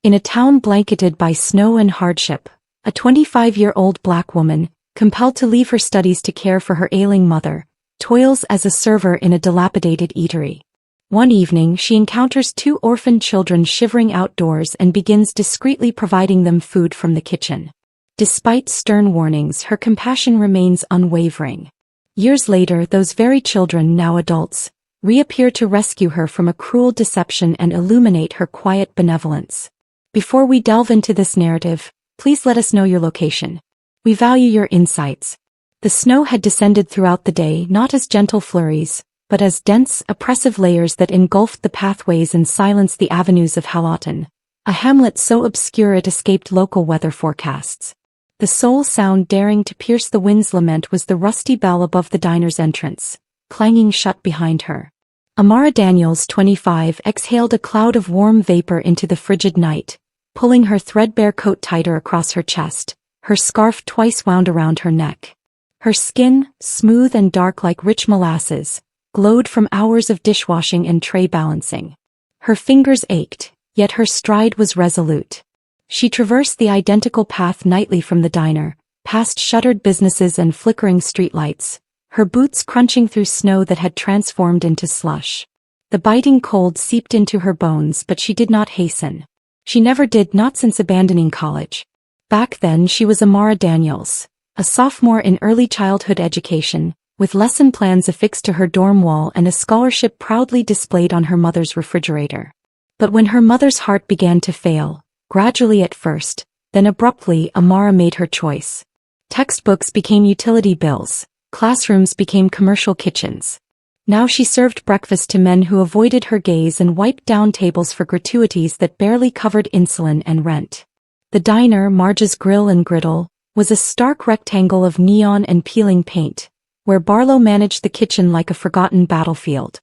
In a town blanketed by snow and hardship, a 25-year-old black woman, compelled to leave her studies to care for her ailing mother, toils as a server in a dilapidated eatery. One evening she encounters two orphaned children shivering outdoors and begins discreetly providing them food from the kitchen. Despite stern warnings, her compassion remains unwavering. Years later, those very children, now adults, reappear to rescue her from a cruel deception and illuminate her quiet benevolence. Before we delve into this narrative, please let us know your location. We value your insights. The snow had descended throughout the day, not as gentle flurries, but as dense, oppressive layers that engulfed the pathways and silenced the avenues of Halaton, a hamlet so obscure it escaped local weather forecasts. The sole sound daring to pierce the wind's lament was the rusty bell above the diner's entrance, clanging shut behind her. Amara Daniels, 25, exhaled a cloud of warm vapor into the frigid night, pulling her threadbare coat tighter across her chest, her scarf twice wound around her neck. Her skin, smooth and dark like rich molasses, glowed from hours of dishwashing and tray balancing. Her fingers ached, yet her stride was resolute. She traversed the identical path nightly from the diner, past shuttered businesses and flickering streetlights, her boots crunching through snow that had transformed into slush. The biting cold seeped into her bones, but she did not hasten. She never did, not since abandoning college. Back then she was Amara Daniels, a sophomore in early childhood education, with lesson plans affixed to her dorm wall and a scholarship proudly displayed on her mother's refrigerator. But when her mother's heart began to fail, gradually at first, then abruptly, Amara made her choice. Textbooks became utility bills, classrooms became commercial kitchens. Now she served breakfast to men who avoided her gaze and wiped down tables for gratuities that barely covered insulin and rent. The diner, Marge's Grill and Griddle, was a stark rectangle of neon and peeling paint, where Barlow managed the kitchen like a forgotten battlefield.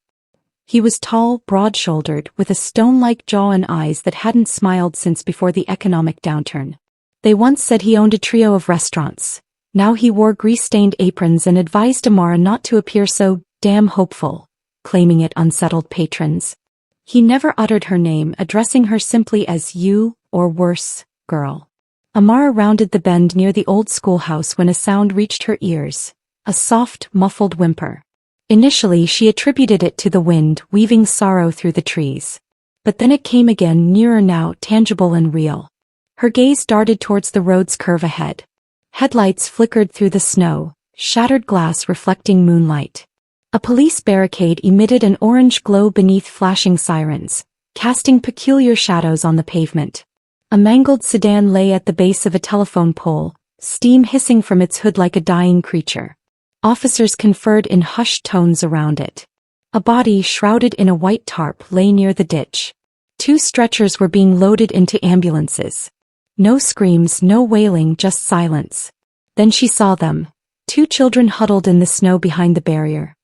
He was tall, broad-shouldered, with a stone-like jaw and eyes that hadn't smiled since before the economic downturn. They once said he owned a trio of restaurants. Now he wore grease-stained aprons and advised Amara not to appear so damn hopeful, claiming it unsettled patrons. He never uttered her name, addressing her simply as you, or worse, girl. Amara rounded the bend near the old schoolhouse when a sound reached her ears, a soft, muffled whimper. Initially she attributed it to the wind weaving sorrow through the trees. But then it came again, nearer now, tangible and real. Her gaze darted towards the road's curve ahead. Headlights flickered through the snow, shattered glass reflecting moonlight. A police barricade emitted an orange glow beneath flashing sirens, casting peculiar shadows on the pavement. A mangled sedan lay at the base of a telephone pole, steam hissing from its hood like a dying creature. Officers conferred in hushed tones around it. A body shrouded in a white tarp lay near the ditch. 2 stretchers were being loaded into ambulances. No screams, no wailing, just silence. Then she saw them. 2 children huddled in the snow behind the barrier.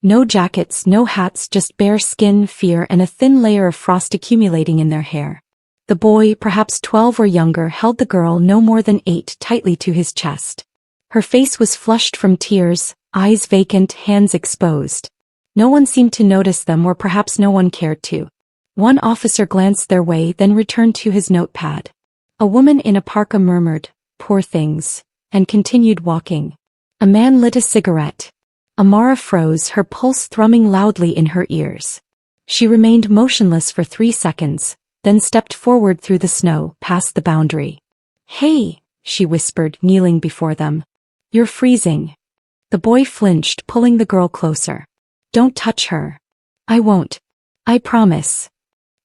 No jackets, no hats, just bare skin, fear, and a thin layer of frost accumulating in their hair. The boy, perhaps 12 or younger, held the girl, no more than 8, tightly to his chest. Her face was flushed from tears, eyes vacant, hands exposed. No one seemed to notice them, or perhaps no one cared to. One officer glanced their way, then returned to his notepad. A woman in a parka murmured, "Poor things," and continued walking. A man lit a cigarette. Amara froze, her pulse thrumming loudly in her ears. She remained motionless for 3 seconds, then stepped forward through the snow, past the boundary. "Hey," she whispered, kneeling before them. "You're freezing." The boy flinched, pulling the girl closer. "Don't touch her." "I won't. I promise."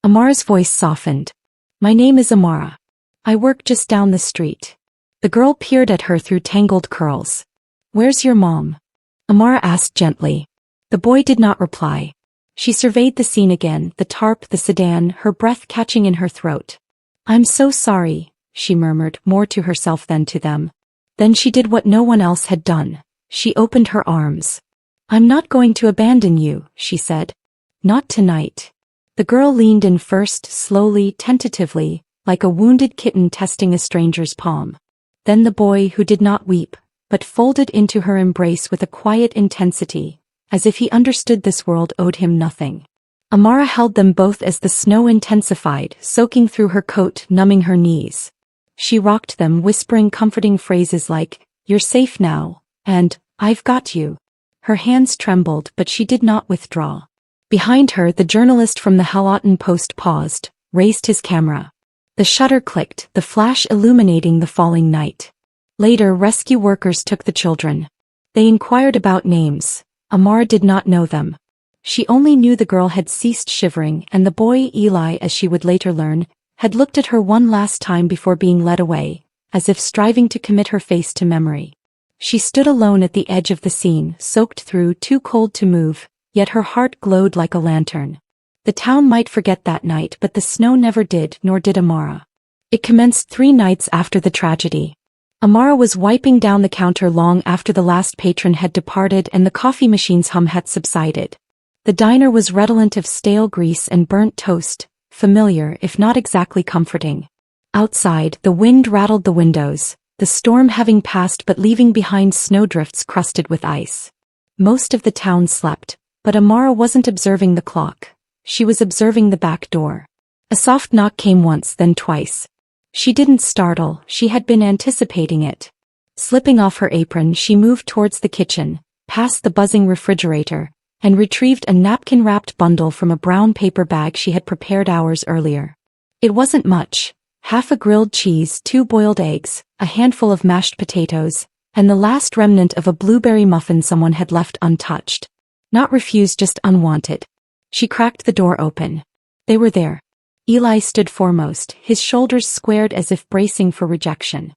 Amara's voice softened. "My name is Amara. I work just down the street." The girl peered at her through tangled curls. "Where's your mom?" Amara asked gently. The boy did not reply. She surveyed the scene again, the tarp, the sedan, her breath catching in her throat. "I'm so sorry," she murmured, more to herself than to them. Then she did what no one else had done. She opened her arms. "I'm not going to abandon you," she said. "Not tonight." The girl leaned in first, slowly, tentatively, like a wounded kitten testing a stranger's palm. Then the boy, who did not weep, but folded into her embrace with a quiet intensity, as if he understood this world owed him nothing. Amara held them both as the snow intensified, soaking through her coat, numbing her knees. She rocked them, whispering comforting phrases like, "You're safe now," and "I've got you." Her hands trembled, but she did not withdraw. Behind her, the journalist from the Houghton Post paused, raised his camera. The shutter clicked, the flash illuminating the falling night. Later, rescue workers took the children. They inquired about names. Amara did not know them. She only knew the girl had ceased shivering, and the boy, Eli, as she would later learn, had looked at her one last time before being led away, as if striving to commit her face to memory. She stood alone at the edge of the scene, soaked through, too cold to move, yet her heart glowed like a lantern. The town might forget that night, but the snow never did, nor did Amara. It commenced 3 nights after the tragedy. Amara was wiping down the counter long after the last patron had departed and the coffee machine's hum had subsided. The diner was redolent of stale grease and burnt toast, familiar if not exactly comforting. Outside, the wind rattled the windows, the storm having passed but leaving behind snowdrifts crusted with ice. Most of the town slept, but Amara wasn't observing the clock. She was observing the back door. A soft knock came once, then twice. She didn't startle, she had been anticipating it. Slipping off her apron, she moved towards the kitchen, past the buzzing refrigerator, and retrieved a napkin-wrapped bundle from a brown paper bag she had prepared hours earlier. It wasn't much: half a grilled cheese, 2 boiled eggs, a handful of mashed potatoes, and the last remnant of a blueberry muffin someone had left untouched. Not refused, just unwanted. She cracked the door open. They were there. Eli stood foremost, his shoulders squared as if bracing for rejection.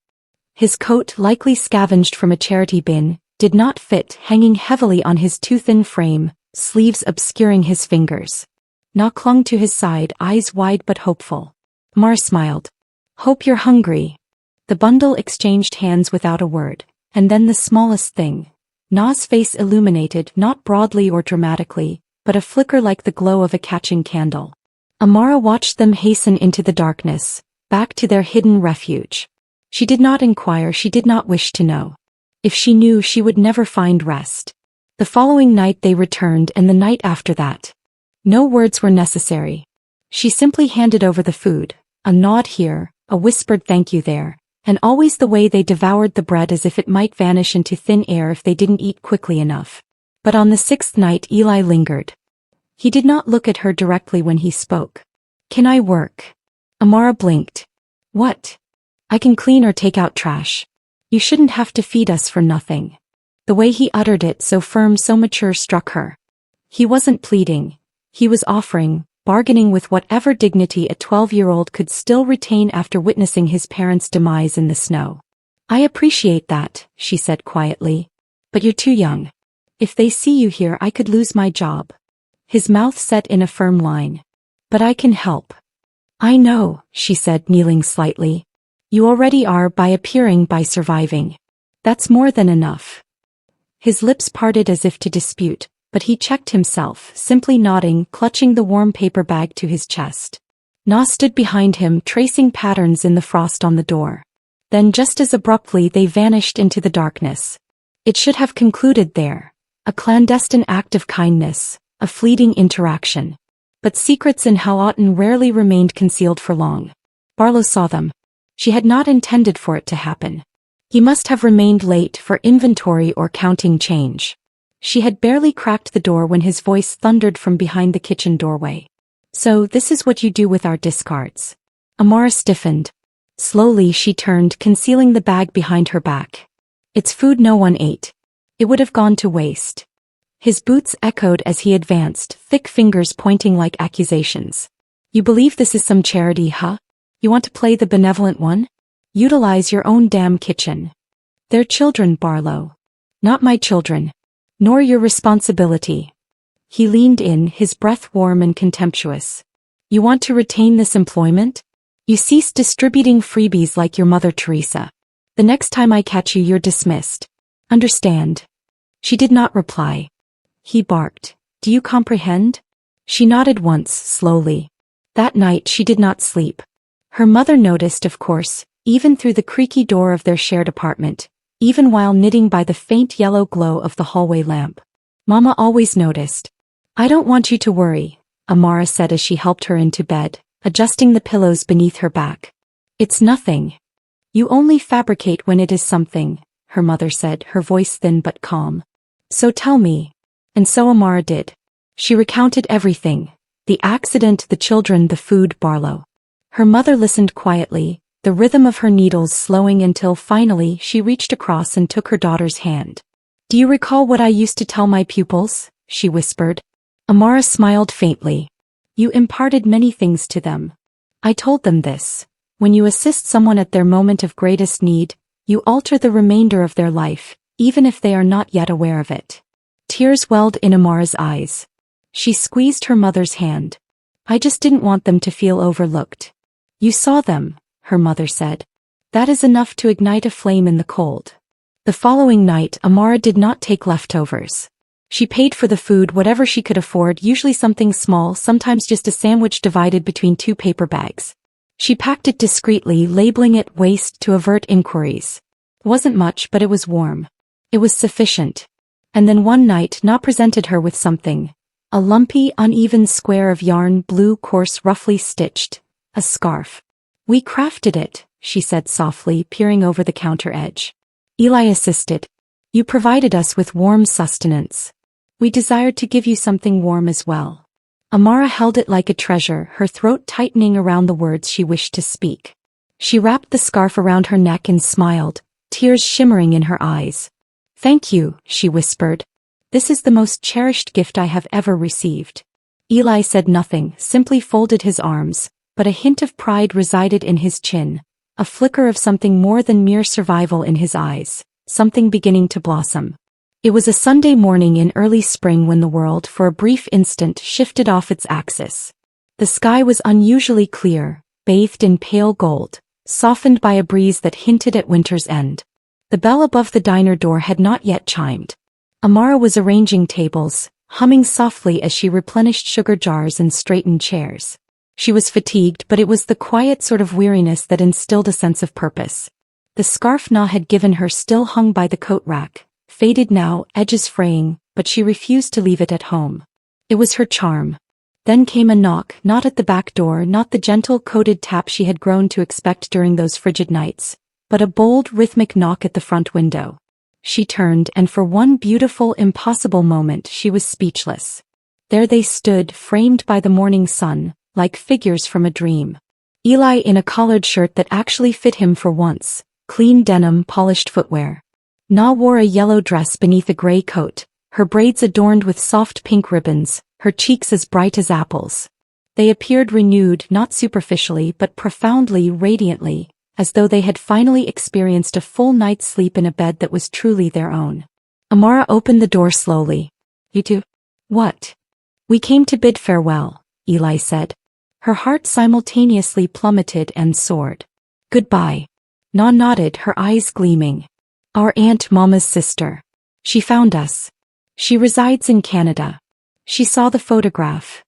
His coat, likely scavenged from a charity bin, did not fit, hanging heavily on his too thin frame, sleeves obscuring his fingers. Na clung to his side, eyes wide but hopeful. Amara smiled. "Hope you're hungry." The bundle exchanged hands without a word, and then the smallest thing. Na's face illuminated, not broadly or dramatically, but a flicker like the glow of a catching candle. Amara watched them hasten into the darkness, back to their hidden refuge. She did not inquire, she did not wish to know. If she knew, she would never find rest. The following night they returned, and the night after that. No words were necessary. She simply handed over the food, a nod here, a whispered thank you there, and always the way they devoured the bread as if it might vanish into thin air if they didn't eat quickly enough. But on the 6th night Eli lingered. He did not look at her directly when he spoke. "Can I work?" Amara blinked. "What?" "I can clean or take out trash. You shouldn't have to feed us for nothing." The way he uttered it, so firm, so mature, struck her. He wasn't pleading. He was offering, bargaining with whatever dignity a 12-year-old could still retain after witnessing his parents' demise in the snow. "I appreciate that," she said quietly. "But you're too young. If they see you here, I could lose my job." His mouth set in a firm line. "But I can help." "I know," she said, kneeling slightly. "You already are, by appearing, by surviving. That's more than enough." His lips parted as if to dispute, but he checked himself, simply nodding, clutching the warm paper bag to his chest. Na stood behind him, tracing patterns in the frost on the door. Then just as abruptly they vanished into the darkness. It should have concluded there. A clandestine act of kindness, a fleeting interaction. But secrets in Houghton rarely remained concealed for long. Barlow saw them. She had not intended for it to happen. He must have remained late for inventory or counting change. She had barely cracked the door when his voice thundered from behind the kitchen doorway. "So this is what you do with our discards." Amara stiffened. Slowly she turned, concealing the bag behind her back. "It's food no one ate. It would have gone to waste." His boots echoed as he advanced, thick fingers pointing like accusations. "You believe this is some charity, huh? You want to play the benevolent one? Utilize your own damn kitchen." "They're children, Barlow." "Not my children. Nor your responsibility." He leaned in, his breath warm and contemptuous. "You want to retain this employment? You cease distributing freebies like your Mother Teresa. The next time I catch you, you're dismissed. Understand?" She did not reply. He barked. "Do you comprehend?" She nodded once, slowly. That night she did not sleep. Her mother noticed, of course, even through the creaky door of their shared apartment, even while knitting by the faint yellow glow of the hallway lamp. "Mama always noticed. I don't want you to worry. Amara said as she helped her into bed, adjusting the pillows beneath her back. It's nothing. You only fabricate when it is something, her mother said, her voice thin but calm. So tell me. And so Amara did. She recounted everything. The accident, the children, the food, Barlow. Her mother listened quietly, the rhythm of her needles slowing until finally she reached across and took her daughter's hand. Do you recall what I used to tell my pupils? She whispered. Amara smiled faintly. You imparted many things to them. I told them this. When you assist someone at their moment of greatest need, you alter the remainder of their life, even if they are not yet aware of it. Tears welled in Amara's eyes. She squeezed her mother's hand. I just didn't want them to feel overlooked. You saw them, her mother said. That is enough to ignite a flame in the cold. The following night, Amara did not take leftovers. She paid for the food whatever she could afford, usually something small, sometimes just a sandwich divided between 2 paper bags. She packed it discreetly, labeling it waste to avert inquiries. It wasn't much, but it was warm. It was sufficient. And then one night Na presented her with something. A lumpy, uneven square of yarn, blue, coarse, roughly stitched. A scarf. We crafted it, she said softly, peering over the counter edge. Eli assisted. You provided us with warm sustenance. We desired to give you something warm as well. Amara held it like a treasure, her throat tightening around the words she wished to speak. She wrapped the scarf around her neck and smiled, tears shimmering in her eyes. Thank you, she whispered. This is the most cherished gift I have ever received. Eli said nothing, simply folded his arms, but a hint of pride resided in his chin, a flicker of something more than mere survival in his eyes, something beginning to blossom. It was a Sunday morning in early spring when the world, for a brief instant, shifted off its axis. The sky was unusually clear, bathed in pale gold, softened by a breeze that hinted at winter's end. The bell above the diner door had not yet chimed. Amara was arranging tables, humming softly as she replenished sugar jars and straightened chairs. She was fatigued, but it was the quiet sort of weariness that instilled a sense of purpose. The scarf Na had given her still hung by the coat rack, faded now, edges fraying, but she refused to leave it at home. It was her charm. Then came a knock, not at the back door, not the gentle coded tap she had grown to expect during those frigid nights, but a bold, rhythmic knock at the front window. She turned, and for one beautiful, impossible moment she was speechless. There they stood, framed by the morning sun, like figures from a dream. Eli in a collared shirt that actually fit him for once, clean denim, polished footwear. Na wore a yellow dress beneath a gray coat, her braids adorned with soft pink ribbons, her cheeks as bright as apples. They appeared renewed, not superficially but profoundly, radiantly, as though they had finally experienced a full night's sleep in a bed that was truly their own. Amara opened the door slowly. You two? What? We came to bid farewell, Eli said. Her heart simultaneously plummeted and soared. Goodbye. Na nodded, her eyes gleaming. Our Aunt Mama's sister. She found us. She resides in Canada. She saw the photograph.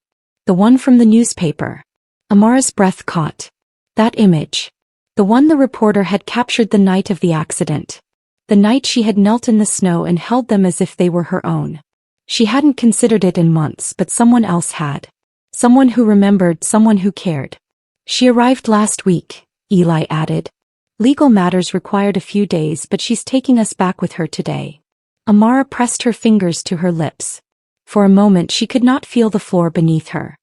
The one from the newspaper. Amara's breath caught. That image. The one the reporter had captured the night of the accident. The night she had knelt in the snow and held them as if they were her own. She hadn't considered it in months, but someone else had. Someone who remembered, someone who cared. She arrived last week, Eli added. Legal matters required a few days, but she's taking us back with her today. Amara pressed her fingers to her lips. For a moment she could not feel the floor beneath her.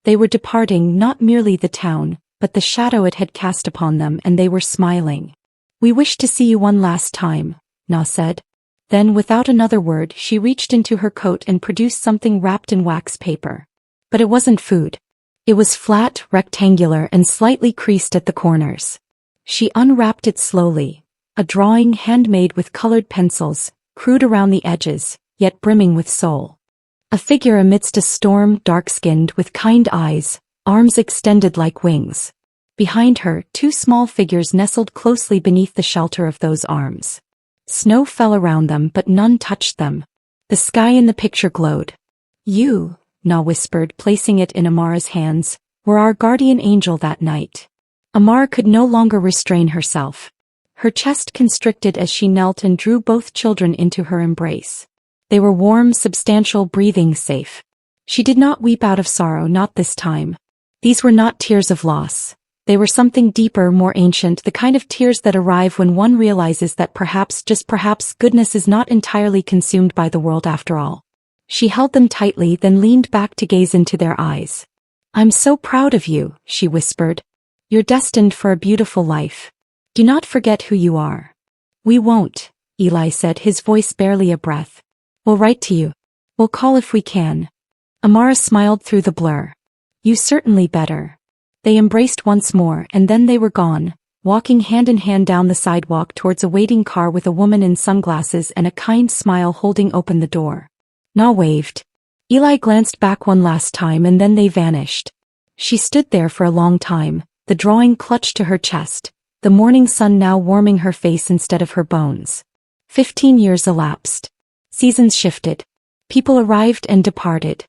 They were departing, not merely the town, but the shadow it had cast upon them, and they were smiling. We wish to see you one last time, Na said. Then, without another word, she reached into her coat and produced something wrapped in wax paper. But it wasn't food. It was flat, rectangular, and slightly creased at the corners. She unwrapped it slowly. A drawing handmade with colored pencils, crude around the edges, yet brimming with soul. A figure amidst a storm, dark-skinned, with kind eyes, arms extended like wings. Behind her, 2 small figures nestled closely beneath the shelter of those arms. Snow fell around them, but none touched them. The sky in the picture glowed. You, Na whispered, placing it in Amara's hands, were our guardian angel that night. Amara could no longer restrain herself. Her chest constricted as she knelt and drew both children into her embrace. They were warm, substantial, breathing safe. She did not weep out of sorrow, not this time. These were not tears of loss. They were something deeper, more ancient, the kind of tears that arrive when one realizes that perhaps, just perhaps, goodness is not entirely consumed by the world after all. She held them tightly, then leaned back to gaze into their eyes. "I'm so proud of you," she whispered. "You're destined for a beautiful life. Do not forget who you are." "We won't," Eli said, his voice barely a breath. "We'll write to you. We'll call if we can." Amara smiled through the blur. "You certainly better." They embraced once more, and then they were gone, walking hand in hand down the sidewalk towards a waiting car with a woman in sunglasses and a kind smile holding open the door. Na waved. Eli glanced back one last time and then they vanished. She stood there for a long time, the drawing clutched to her chest, the morning sun now warming her face instead of her bones. 15 years elapsed. Seasons shifted. People arrived and departed.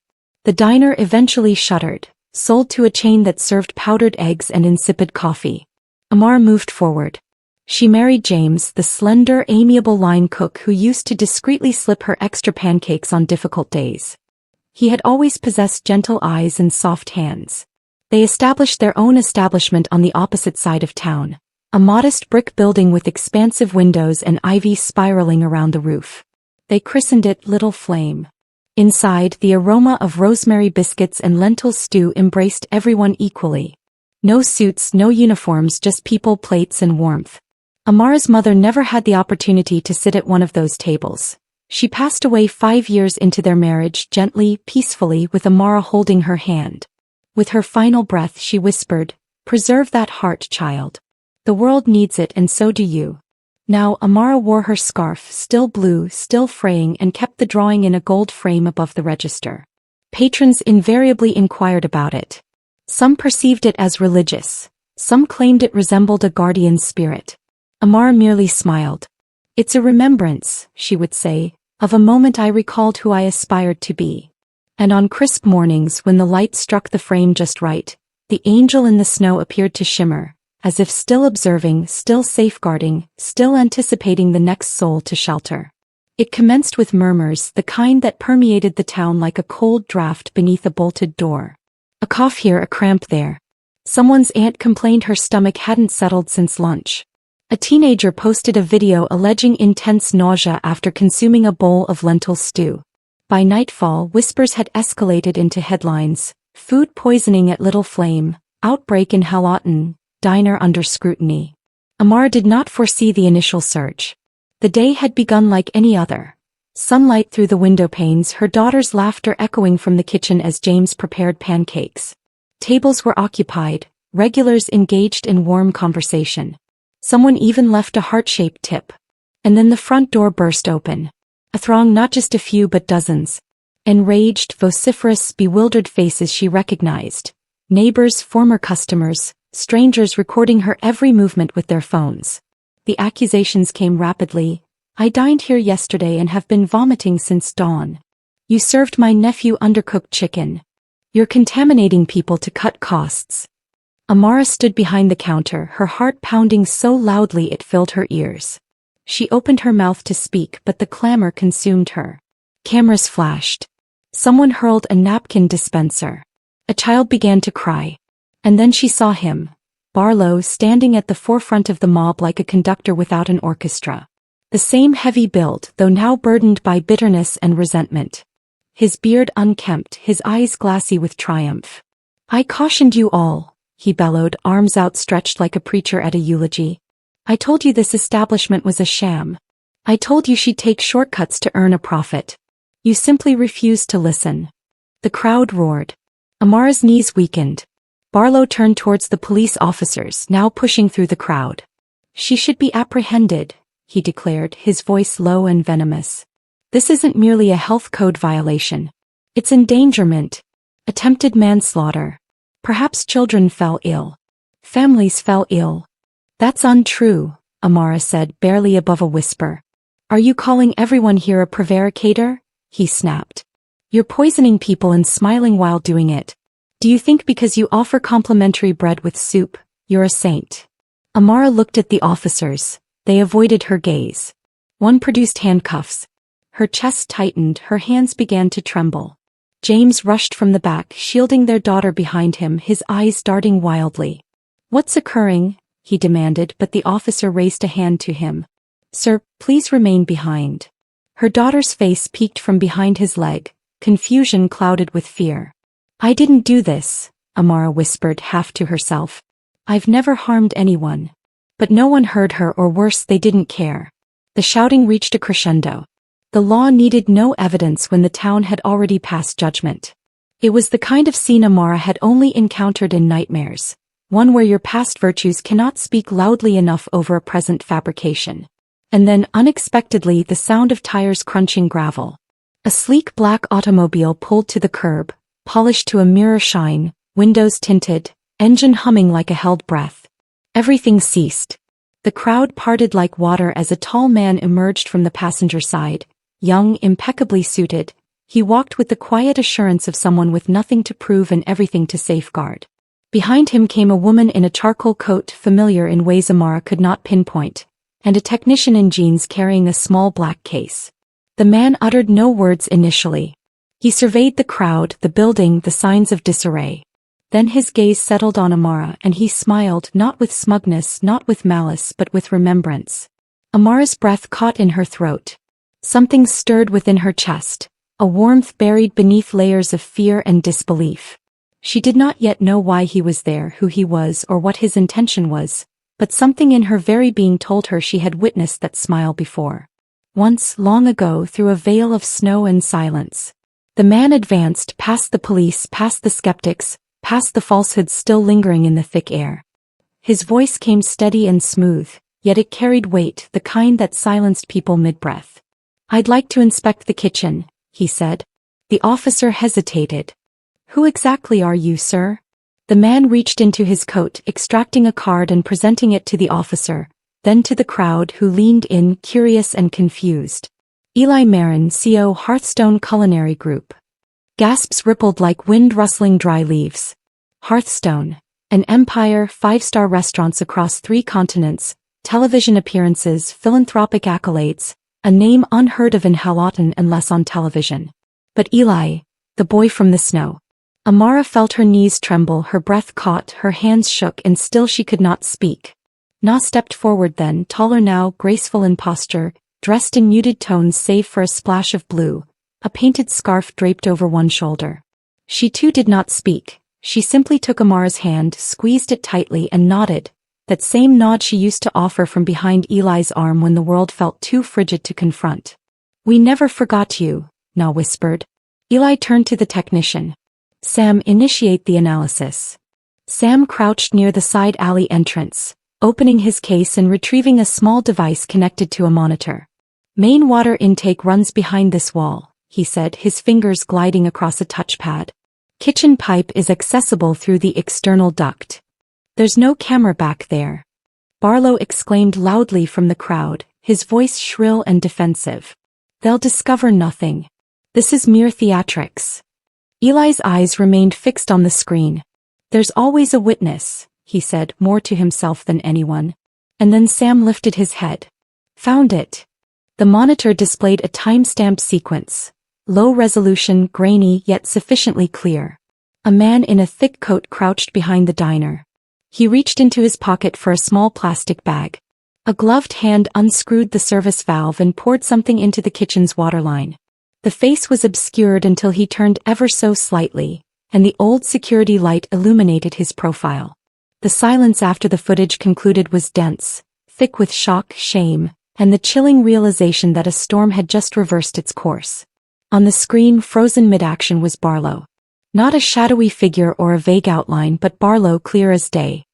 The diner eventually shuttered, sold to a chain that served powdered eggs and insipid coffee. Amara moved forward. She married James, the slender, amiable line cook who used to discreetly slip her extra pancakes on difficult days. He had always possessed gentle eyes and soft hands. They established their own establishment on the opposite side of town, a modest brick building with expansive windows and ivy spiraling around the roof. They christened it Little Flame. Inside, the aroma of rosemary biscuits and lentil stew embraced everyone equally. No suits, no uniforms, just people, plates, and warmth. Amara's mother never had the opportunity to sit at one of those tables. She passed away 5 years into their marriage, gently, peacefully, with Amara holding her hand. With her final breath she whispered, "Preserve that heart, child. The world needs it and so do you." Now Amara wore her scarf, still blue, still fraying, and kept the drawing in a gold frame above the register. Patrons invariably inquired about it. Some perceived it as religious. Some claimed it resembled a guardian spirit. Amara merely smiled. "It's a remembrance," she would say, "of a moment I recalled who I aspired to be." And on crisp mornings when the light struck the frame just right, the angel in the snow appeared to shimmer, as if still observing, still safeguarding, still anticipating the next soul to shelter. It commenced with murmurs, the kind that permeated the town like a cold draft beneath a bolted door. A cough here, a cramp there. Someone's aunt complained her stomach hadn't settled since lunch. A teenager posted a video alleging intense nausea after consuming a bowl of lentil stew. By nightfall, whispers had escalated into headlines: food poisoning at Little Flame, outbreak in Halaton, diner under scrutiny. Amara did not foresee the initial surge. The day had begun like any other. Sunlight through the window panes, her daughter's laughter echoing from the kitchen as James prepared pancakes. Tables were occupied, regulars engaged in warm conversation. Someone even left a heart-shaped tip. And then the front door burst open. A throng, not just a few but dozens. Enraged, vociferous, bewildered faces she recognized. Neighbors, former customers, strangers recording her every movement with their phones. The accusations came rapidly. "I dined here yesterday and have been vomiting since dawn. You served my nephew undercooked chicken. You're contaminating people to cut costs." Amara stood behind the counter, her heart pounding so loudly it filled her ears. She opened her mouth to speak, but the clamor consumed her. Cameras flashed. Someone hurled a napkin dispenser. A child began to cry. And then she saw him, Barlow, standing at the forefront of the mob like a conductor without an orchestra. The same heavy build, though now burdened by bitterness and resentment. His beard unkempt, his eyes glassy with triumph. "I cautioned you all," he bellowed, arms outstretched like a preacher at a eulogy. "I told you this establishment was a sham. I told you she'd take shortcuts to earn a profit. You simply refused to listen." The crowd roared. Amara's knees weakened. Barlow turned towards the police officers, now pushing through the crowd. "She should be apprehended," he declared, his voice low and venomous. "This isn't merely a health code violation. It's endangerment. Attempted manslaughter. Perhaps children fell ill. Families fell ill." "That's untrue," Amara said, barely above a whisper. "Are you calling everyone here a prevaricator?" he snapped. "You're poisoning people and smiling while doing it. Do you think because you offer complimentary bread with soup, you're a saint?" Amara looked at the officers. They avoided her gaze. One produced handcuffs. Her chest tightened, her hands began to tremble. James rushed from the back, shielding their daughter behind him, his eyes darting wildly. "What's occurring?" he demanded, but the officer raised a hand to him. "Sir, please remain behind." Her daughter's face peeked from behind his leg, confusion clouded with fear. "I didn't do this," Amara whispered half to herself. "I've never harmed anyone." But no one heard her, or worse, they didn't care. The shouting reached a crescendo. The law needed no evidence when the town had already passed judgment. It was the kind of scene Amara had only encountered in nightmares, one where your past virtues cannot speak loudly enough over a present fabrication. And then, unexpectedly, the sound of tires crunching gravel. A sleek black automobile pulled to the curb, polished to a mirror shine, windows tinted, engine humming like a held breath. Everything ceased. The crowd parted like water as a tall man emerged from the passenger side. Young, impeccably suited, he walked with the quiet assurance of someone with nothing to prove and everything to safeguard. Behind him came a woman in a charcoal coat, familiar in ways Amara could not pinpoint, and a technician in jeans carrying a small black case. The man uttered no words initially. He surveyed the crowd, the building, the signs of disarray. Then his gaze settled on Amara, and he smiled, not with smugness, not with malice, but with remembrance. Amara's breath caught in her throat. Something stirred within her chest, a warmth buried beneath layers of fear and disbelief. She did not yet know why he was there, who he was, or what his intention was, but something in her very being told her she had witnessed that smile before. Once, long ago, through a veil of snow and silence. The man advanced, past the police, past the skeptics, past the falsehoods still lingering in the thick air. His voice came steady and smooth, yet it carried weight, the kind that silenced people mid-breath. "I'd like to inspect the kitchen," he said. The officer hesitated. "Who exactly are you, sir?" The man reached into his coat, extracting a card and presenting it to the officer, then to the crowd who leaned in, curious and confused. "Eli Marin, CO, Hearthstone Culinary Group." Gasps rippled like wind rustling dry leaves. Hearthstone. An empire, 5-star restaurants across 3 continents, television appearances, philanthropic accolades, a name unheard of in Halaton unless on television. But Eli, the boy from the snow. Amara felt her knees tremble, her breath caught, her hands shook, and still she could not speak. Na stepped forward then, taller now, graceful in posture, dressed in muted tones save for a splash of blue, a painted scarf draped over one shoulder. She too did not speak, she simply took Amara's hand, squeezed it tightly and nodded, that same nod she used to offer from behind Eli's arm when the world felt too frigid to confront. "We never forgot you," Na whispered. Eli turned to the technician. "Sam, initiate the analysis." Sam crouched near the side alley entrance, opening his case and retrieving a small device connected to a monitor. "Main water intake runs behind this wall," he said, his fingers gliding across a touchpad. "Kitchen pipe is accessible through the external duct. There's no camera back there." Barlow exclaimed loudly from the crowd, his voice shrill and defensive. "They'll discover nothing. This is mere theatrics." Eli's eyes remained fixed on the screen. "There's always a witness," he said, more to himself than anyone. And then Sam lifted his head. "Found it." The monitor displayed a time-stamped sequence. Low resolution, grainy, yet sufficiently clear. A man in a thick coat crouched behind the diner. He reached into his pocket for a small plastic bag. A gloved hand unscrewed the service valve and poured something into the kitchen's waterline. The face was obscured until he turned ever so slightly, and the old security light illuminated his profile. The silence after the footage concluded was dense, thick with shock, shame, and the chilling realization that a storm had just reversed its course. On the screen, frozen mid-action, was Barlow. Not a shadowy figure or a vague outline, but Barlow clear as day.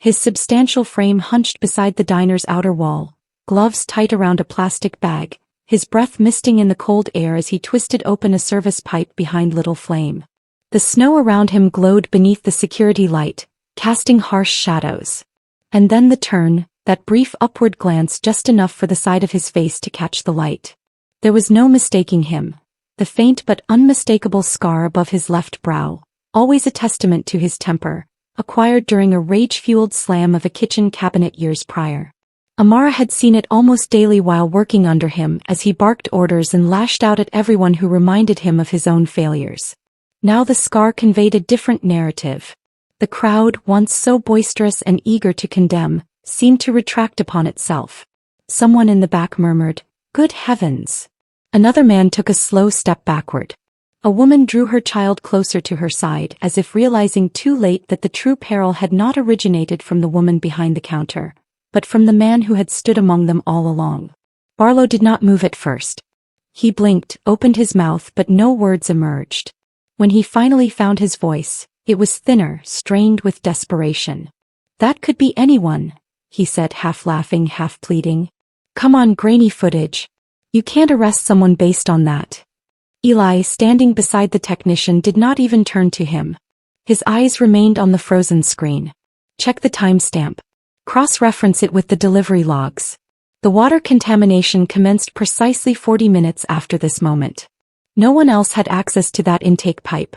His substantial frame hunched beside the diner's outer wall, gloves tight around a plastic bag, his breath misting in the cold air as he twisted open a service pipe behind little flame. The snow around him glowed beneath the security light, casting harsh shadows. And then the turn, that brief upward glance, just enough for the side of his face to catch the light. There was no mistaking him. The faint but unmistakable scar above his left brow, always a testament to his temper, acquired during a rage-fueled slam of a kitchen cabinet years prior. Amara had seen it almost daily while working under him as he barked orders and lashed out at everyone who reminded him of his own failures. Now the scar conveyed a different narrative. The crowd, once so boisterous and eager to condemn, seemed to retract upon itself. Someone in the back murmured, "Good heavens!" Another man took a slow step backward. A woman drew her child closer to her side as if realizing too late that the true peril had not originated from the woman behind the counter, but from the man who had stood among them all along. Barlow did not move at first. He blinked, opened his mouth, but no words emerged. When he finally found his voice, it was thinner, strained with desperation. "That could be anyone," he said, half laughing, half pleading. "Come on, grainy footage. You can't arrest someone based on that." Eli, standing beside the technician, did not even turn to him. His eyes remained on the frozen screen. "Check the timestamp. Cross-reference it with the delivery logs. The water contamination commenced precisely 40 minutes after this moment. No one else had access to that intake pipe.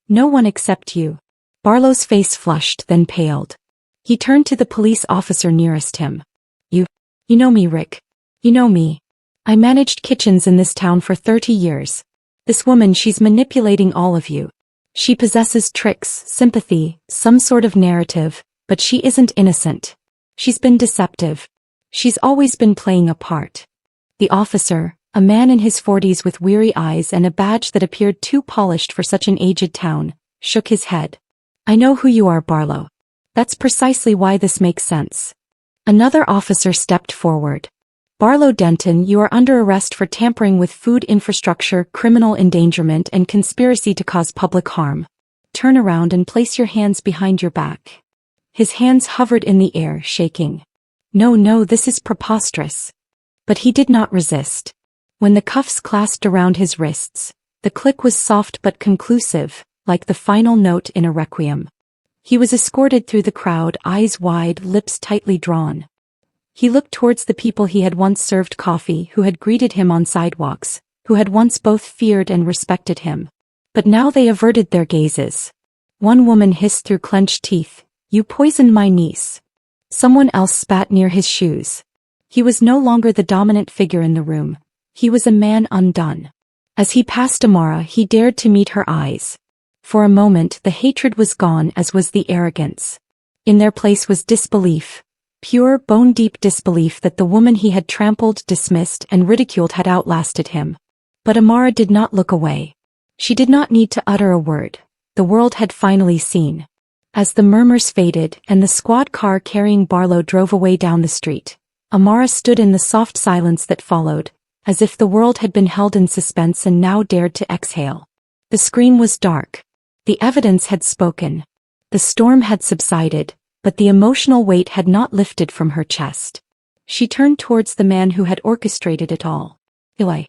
No one except you." Barlow's face flushed, then paled. He turned to the police officer nearest him. You know me, Rick. You know me. I managed kitchens in this town for 30 years. This woman, she's manipulating all of you. She possesses tricks, sympathy, some sort of narrative, but she isn't innocent. She's been deceptive. She's always been playing a part." The officer, a man in his 40s with weary eyes and a badge that appeared too polished for such an aged town, shook his head. "I know who you are, Barlow. That's precisely why this makes sense." Another officer stepped forward. "Barlow Denton, you are under arrest for tampering with food infrastructure, criminal endangerment, and conspiracy to cause public harm. Turn around and place your hands behind your back." His hands hovered in the air, shaking. No, this is preposterous." But he did not resist. When the cuffs clasped around his wrists, the click was soft but conclusive, like the final note in a requiem. He was escorted through the crowd, eyes wide, lips tightly drawn. He looked towards the people he had once served coffee, who had greeted him on sidewalks, who had once both feared and respected him. But now they averted their gazes. One woman hissed through clenched teeth, "You poisoned my niece." Someone else spat near his shoes. He was no longer the dominant figure in the room. He was a man undone. As he passed Amara, he dared to meet her eyes. For a moment the hatred was gone, as was the arrogance. In their place was disbelief. Pure, bone-deep disbelief that the woman he had trampled, dismissed, and ridiculed had outlasted him. But Amara did not look away. She did not need to utter a word. The world had finally seen. As the murmurs faded and the squad car carrying Barlow drove away down the street, Amara stood in the soft silence that followed, as if the world had been held in suspense and now dared to exhale. The screen was dark. The evidence had spoken. The storm had subsided, but the emotional weight had not lifted from her chest. She turned towards the man who had orchestrated it all. Eli.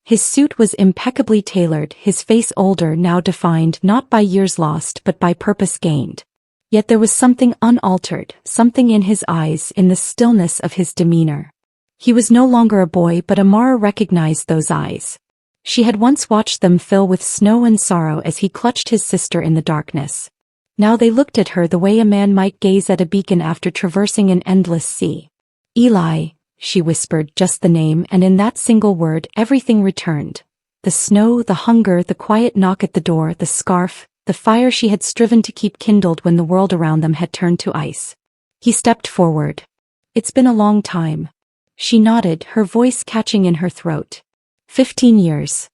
His suit was impeccably tailored, his face older, now defined not by years lost but by purpose gained. Yet there was something unaltered, something in his eyes, in the stillness of his demeanor. He was no longer a boy, but Amara recognized those eyes. She had once watched them fill with snow and sorrow as he clutched his sister in the darkness. Now they looked at her the way a man might gaze at a beacon after traversing an endless sea. "Eli," she whispered, just the name, and in that single word everything returned. The snow, the hunger, the quiet knock at the door, the scarf, the fire she had striven to keep kindled when the world around them had turned to ice. He stepped forward. "It's been a long time." She nodded, her voice catching in her throat. 15 years.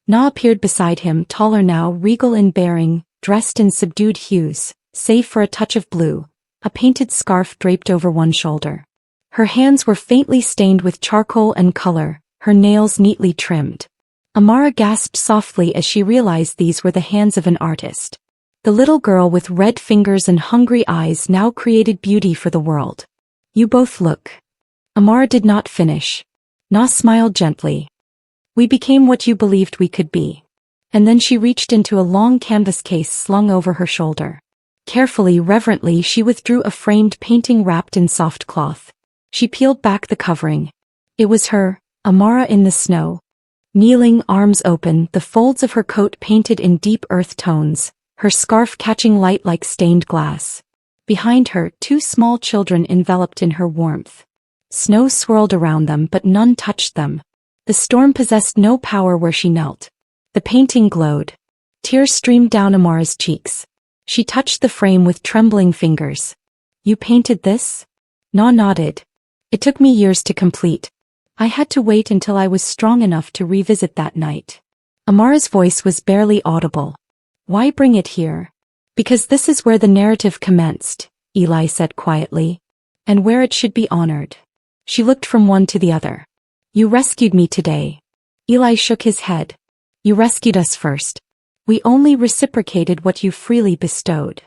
Na appeared beside him, taller now, regal in bearing, dressed in subdued hues, save for a touch of blue, a painted scarf draped over one shoulder. Her hands were faintly stained with charcoal and color, her nails neatly trimmed. Amara gasped softly as she realized these were the hands of an artist. The little girl with red fingers and hungry eyes now created beauty for the world. "You both look." Amara did not finish. Na smiled gently. "We became what you believed we could be." And then she reached into a long canvas case slung over her shoulder. Carefully, reverently, she withdrew a framed painting wrapped in soft cloth. She peeled back the covering. It was her, Amara in the snow. Kneeling, arms open, the folds of her coat painted in deep earth tones, her scarf catching light like stained glass. Behind her, 2 small children enveloped in her warmth. Snow swirled around them, but none touched them. The storm possessed no power where she knelt. The painting glowed. Tears streamed down Amara's cheeks. She touched the frame with trembling fingers. You painted this? Na nodded. It took me years to complete. I had to wait until I was strong enough to revisit that night. Amara's voice was barely audible. Why bring it here? Because this is where the narrative commenced, Eli said quietly. And where it should be honored. She looked from one to the other. You rescued me today. Eli shook his head. You rescued us first. We only reciprocated what you freely bestowed.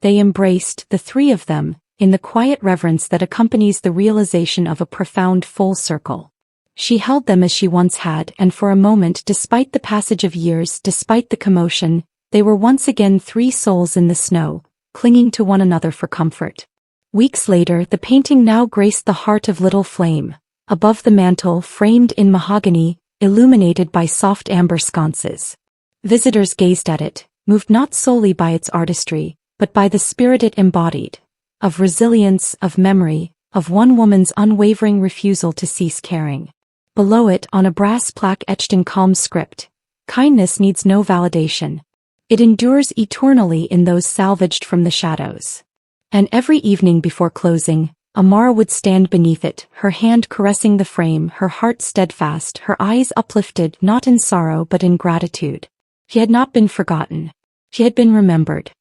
They embraced, the three of them, in the quiet reverence that accompanies the realization of a profound full circle. She held them as she once had, and for a moment, despite the passage of years, despite the commotion, they were once again three souls in the snow, clinging to one another for comfort. Weeks later, the painting now graced the heart of Little Flame, above the mantel, framed in mahogany, illuminated by soft amber sconces. Visitors gazed at it, moved not solely by its artistry, but by the spirit it embodied, of resilience, of memory, of one woman's unwavering refusal to cease caring. Below it, on a brass plaque etched in calm script, kindness needs no validation. It endures eternally in those salvaged from the shadows. And every evening before closing, Amara would stand beneath it, her hand caressing the frame, her heart steadfast, her eyes uplifted not in sorrow but in gratitude. She had not been forgotten. She had been remembered.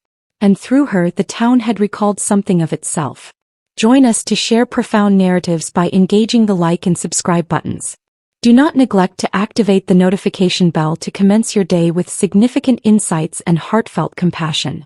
And through her the town had recalled something of itself. Join us to share profound narratives by engaging the like and subscribe buttons. Do not neglect to activate the notification bell to commence your day with significant insights and heartfelt compassion.